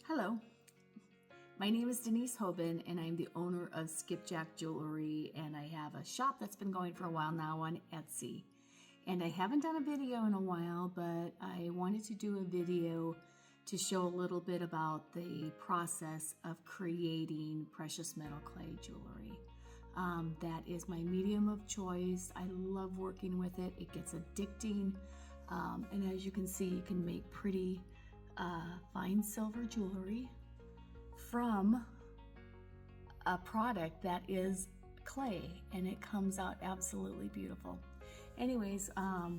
Hello, my name is Denise Hoban and I'm the owner of Skipjack Jewelry, and I have a shop that's been going for a while now on Etsy. And I haven't done a video in a while, but I wanted to do a video to show a little bit about the process of creating precious metal clay jewelry. That is my medium of choice. I love working with it. It gets addicting. And as you can see, you can make pretty fine silver jewelry from a product that is clay, and it comes out absolutely beautiful. Anyways,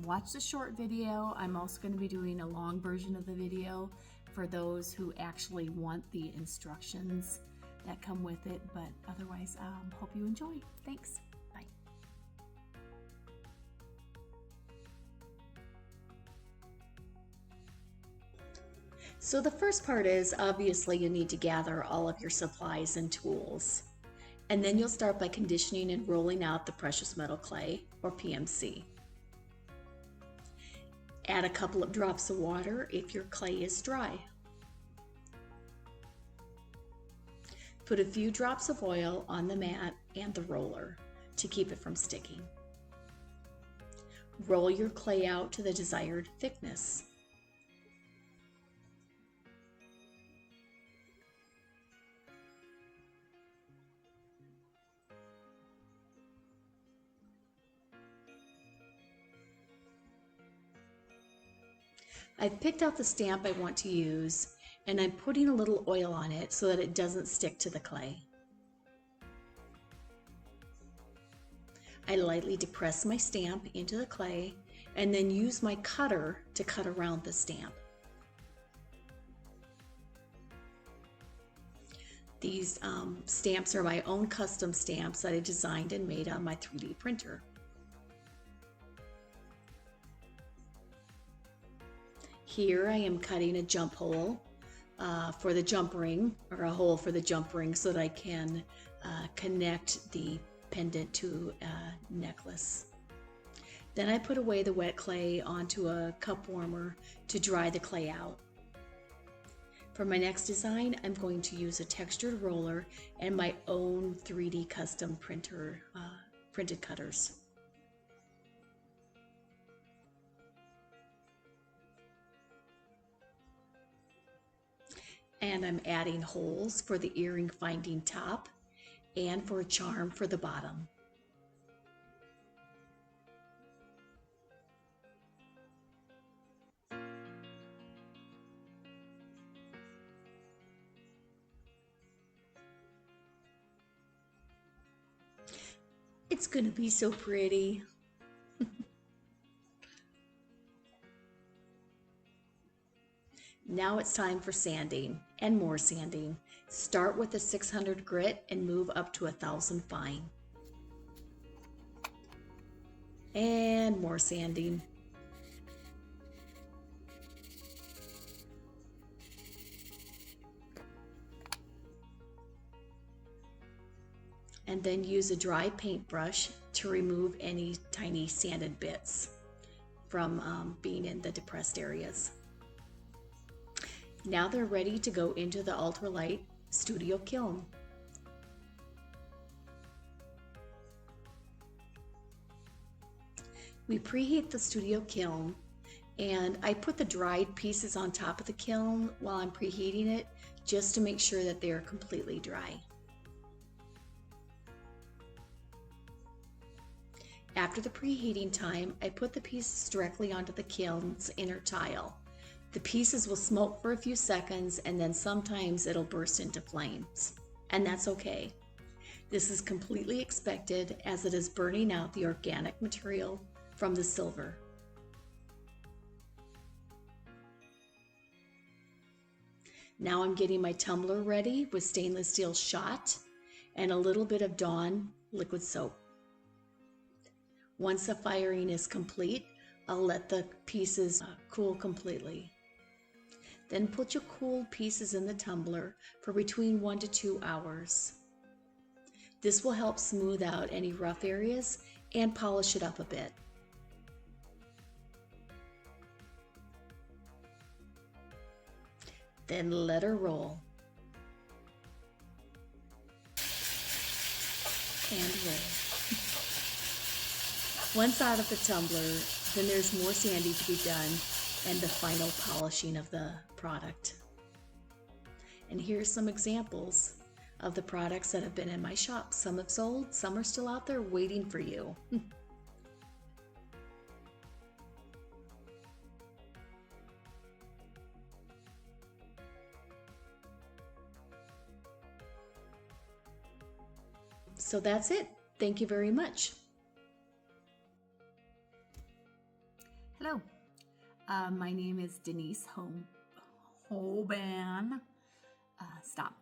watch the short video. I'm also going to be doing a long version of the video for those who actually want the instructions that come with it, but otherwise, hope you enjoy. Thanks. Bye. So the first part is, obviously, you need to gather all of your supplies and tools. And then you'll start by conditioning and rolling out the precious metal clay, or PMC. Add a couple of drops of water if your clay is dry. Put a few drops of oil on the mat and the roller to keep it from sticking. Roll your clay out to the desired thickness. I've picked out the stamp I want to use, and I'm putting a little oil on it so that it doesn't stick to the clay. I lightly depress my stamp into the clay and then use my cutter to cut around the stamp. These stamps are my own custom stamps that I designed and made on my 3D printer. Here I am cutting a jump hole for the jump ring, or a hole for the jump ring, so that I can connect the pendant to a necklace. Then I put away the wet clay onto a cup warmer to dry the clay out. For my next design, I'm going to use a textured roller and my own 3D custom printed cutters. And I'm adding holes for the earring finding top and for a charm for the bottom. It's gonna be so pretty. Now it's time for sanding and more sanding. Start with a 600 grit and move up to 1000 fine. And more sanding. And then use a dry paintbrush to remove any tiny sanded bits from being in the depressed areas. Now they're ready to go into the ultralight studio kiln. We preheat the studio kiln, and I put the dried pieces on top of the kiln while I'm preheating it, just to make sure that they are completely dry. After the preheating time, I put the pieces directly onto the kiln's inner tile. The pieces will smoke for a few seconds, and then sometimes it'll burst into flames, and that's okay. This is completely expected, as it is burning out the organic material from the silver. Now I'm getting my tumbler ready with stainless steel shot and a little bit of Dawn liquid soap. Once the firing is complete, I'll let the pieces cool completely. Then put your cooled pieces in the tumbler for between 1 to 2 hours. This will help smooth out any rough areas and polish it up a bit. Then let her roll. And roll. Once out of the tumbler, then there's more sanding to be done and the final polishing of the product. And here's some examples of the products that have been in my shop. Some have sold, some are still out there waiting for you. So that's it. Thank you very much. Hello, my name is Denise Hoban. Stop.